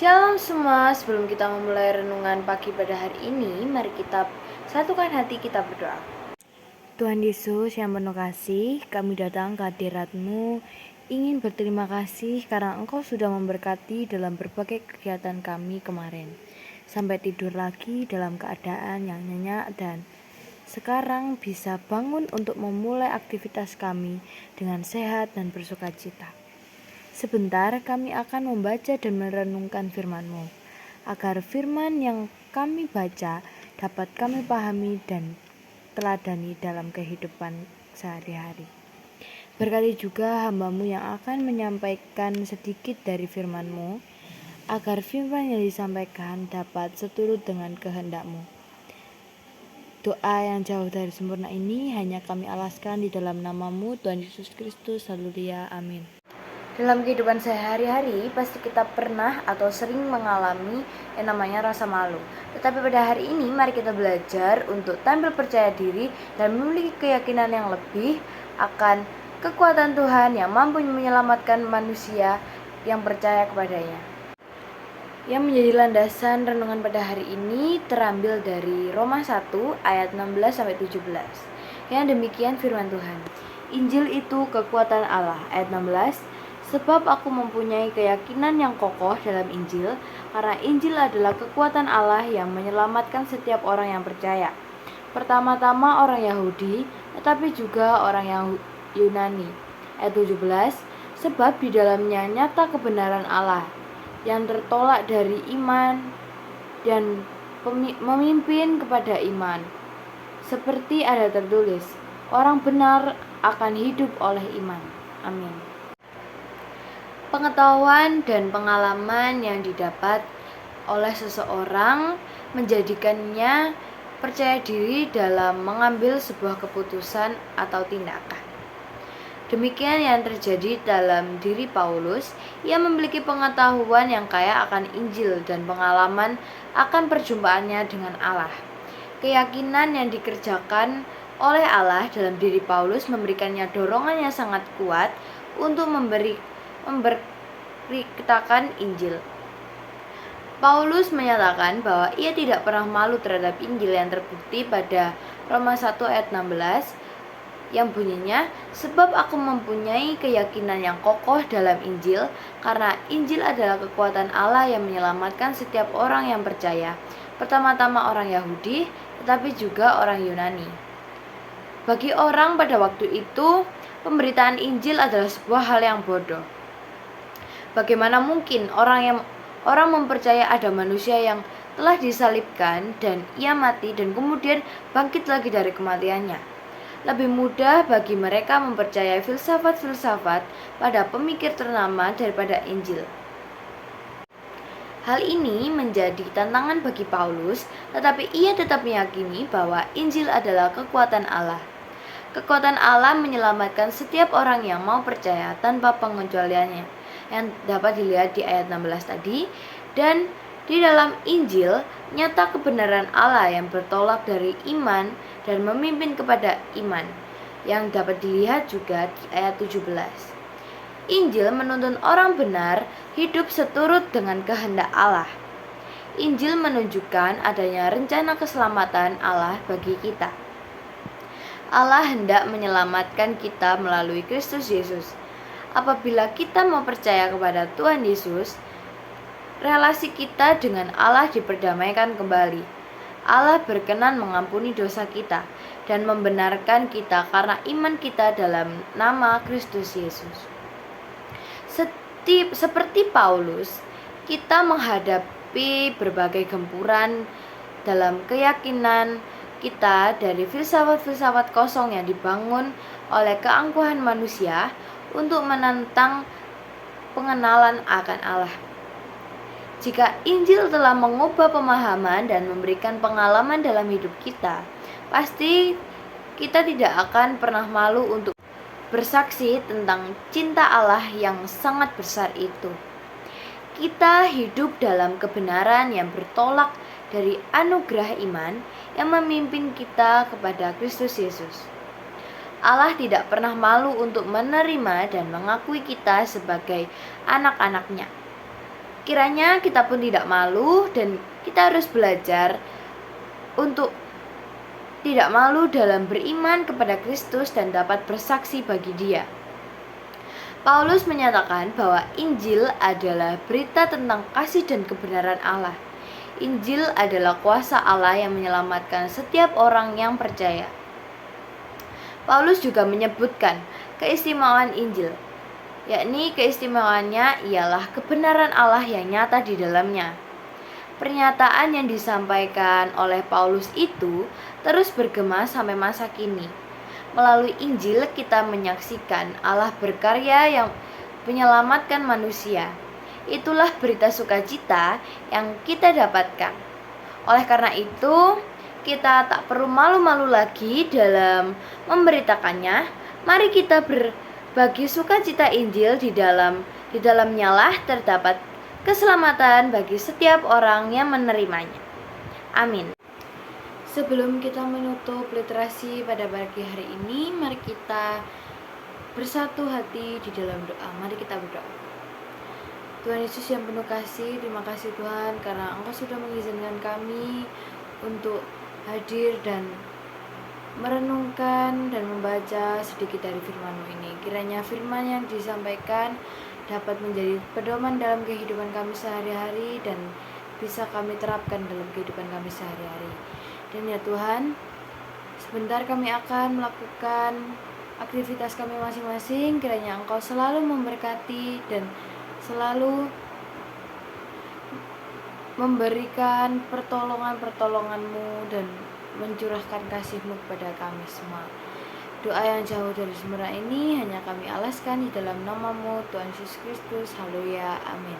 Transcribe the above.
Shalom semua, sebelum kita memulai renungan pagi pada hari ini, mari kita satukan hati kita berdoa. Tuhan Yesus yang penuh kasih, kami datang ke hadirat-Mu, ingin berterima kasih karena Engkau sudah memberkati dalam berbagai kegiatan kami kemarin. Sampai tidur lagi dalam keadaan yang nyenyak dan sekarang bisa bangun untuk memulai aktivitas kami dengan sehat dan bersukacita. Sebentar kami akan membaca dan merenungkan firman-Mu, agar firman yang kami baca dapat kami pahami dan teladani dalam kehidupan sehari-hari. Berkati juga hamba-Mu yang akan menyampaikan sedikit dari firman-Mu, agar firman yang disampaikan dapat seturut dengan kehendak-Mu. Doa yang jauh dari sempurna ini hanya kami alaskan di dalam nama-Mu, Tuhan Yesus Kristus. Haleluya, amin. Dalam kehidupan sehari-hari, pasti kita pernah atau sering mengalami yang namanya rasa malu. Tetapi pada hari ini, mari kita belajar untuk tampil percaya diri dan memiliki keyakinan yang lebih akan kekuatan Tuhan yang mampu menyelamatkan manusia yang percaya kepadanya. Yang menjadi landasan renungan pada hari ini terambil dari Roma 1 ayat 16-17. Yang demikian firman Tuhan. Injil itu kekuatan Allah. Ayat 16. Sebab aku mempunyai keyakinan yang kokoh dalam Injil, karena Injil adalah kekuatan Allah yang menyelamatkan setiap orang yang percaya. Pertama-tama orang Yahudi, tetapi juga orang yang Yunani. Ayat 17. Sebab di dalamnya nyata kebenaran Allah, yang tertolak dari iman dan memimpin kepada iman. Seperti ada tertulis, orang benar akan hidup oleh iman. Amin. Pengetahuan dan pengalaman yang didapat oleh seseorang menjadikannya percaya diri dalam mengambil sebuah keputusan atau tindakan. Demikian yang terjadi dalam diri Paulus. Ia memiliki pengetahuan yang kaya akan Injil dan pengalaman akan perjumpaannya dengan Allah. Keyakinan yang dikerjakan oleh Allah dalam diri Paulus memberikannya dorongan yang sangat kuat untuk memberitakan Injil. Paulus menyatakan bahwa ia tidak pernah malu terhadap Injil yang terbukti pada Roma 1 ayat 16 yang bunyinya, sebab aku mempunyai keyakinan yang kokoh dalam Injil, karena Injil adalah kekuatan Allah yang menyelamatkan setiap orang yang percaya, pertama-tama orang Yahudi, tetapi juga orang Yunani. Bagi orang pada waktu itu, pemberitaan Injil adalah sebuah hal yang bodoh. Bagaimana mungkin orang mempercaya ada manusia yang telah disalibkan dan ia mati dan kemudian bangkit lagi dari kematiannya? Lebih mudah bagi mereka mempercayai filsafat-filsafat pada pemikir ternama daripada Injil. Hal ini menjadi tantangan bagi Paulus, tetapi ia tetap meyakini bahwa Injil adalah kekuatan Allah. Kekuatan Allah menyelamatkan setiap orang yang mau percaya tanpa pengecualiannya, yang dapat dilihat di ayat 16 tadi. Dan di dalam Injil nyata kebenaran Allah yang bertolak dari iman dan memimpin kepada iman, yang dapat dilihat juga di ayat 17. Injil menuntun orang benar hidup seturut dengan kehendak Allah. Injil menunjukkan adanya rencana keselamatan Allah bagi kita. Allah hendak menyelamatkan kita melalui Kristus Yesus. Apabila kita mau percaya kepada Tuhan Yesus, relasi kita dengan Allah diperdamaikan kembali. Allah berkenan mengampuni dosa kita dan membenarkan kita karena iman kita dalam nama Kristus Yesus. Seperti Paulus, kita menghadapi berbagai gempuran dalam keyakinan kita dari filsafat-filsafat kosong yang dibangun oleh keangkuhan manusia untuk menentang pengenalan akan Allah. Jika Injil telah mengubah pemahaman dan memberikan pengalaman dalam hidup kita, pasti kita tidak akan pernah malu untuk bersaksi tentang cinta Allah yang sangat besar itu. Kita hidup dalam kebenaran yang bertolak dari anugerah iman yang memimpin kita kepada Kristus Yesus. Allah tidak pernah malu untuk menerima dan mengakui kita sebagai anak-anaknya. Kiranya kita pun tidak malu dan kita harus belajar untuk tidak malu dalam beriman kepada Kristus dan dapat bersaksi bagi Dia. Paulus menyatakan bahwa Injil adalah berita tentang kasih dan kebenaran Allah. Injil adalah kuasa Allah yang menyelamatkan setiap orang yang percaya. Paulus juga menyebutkan keistimewaan Injil, yakni keistimewaannya ialah kebenaran Allah yang nyata di dalamnya. Pernyataan yang disampaikan oleh Paulus itu terus bergema sampai masa kini. Melalui Injil kita menyaksikan Allah berkarya yang menyelamatkan manusia. Itulah berita sukacita yang kita dapatkan. Oleh karena itu, kita tak perlu malu-malu lagi dalam memberitakannya. Mari kita berbagi sukacita Injil di dalamnya lah terdapat keselamatan bagi setiap orang yang menerimanya. Amin. Sebelum kita menutup literasi pada pagi hari ini, mari kita bersatu hati di dalam doa. Mari kita berdoa. Tuhan Yesus yang penuh kasih, terima kasih Tuhan karena Engkau sudah mengizinkan kami untuk hadir dan merenungkan dan membaca sedikit dari firman-Mu ini. Kiranya firman yang disampaikan dapat menjadi pedoman dalam kehidupan kami sehari-hari dan bisa kami terapkan dalam kehidupan kami sehari-hari. Dan ya Tuhan, sebentar kami akan melakukan aktivitas kami masing-masing. Kiranya Engkau selalu memberkati dan selalu memberikan pertolongan-pertolongan-Mu dan mencurahkan kasih-Mu kepada kami semua. Doa yang jauh dari sempurna ini hanya kami alaskan di dalam nama-Mu, Tuhan Yesus Kristus. Haleluya, amin.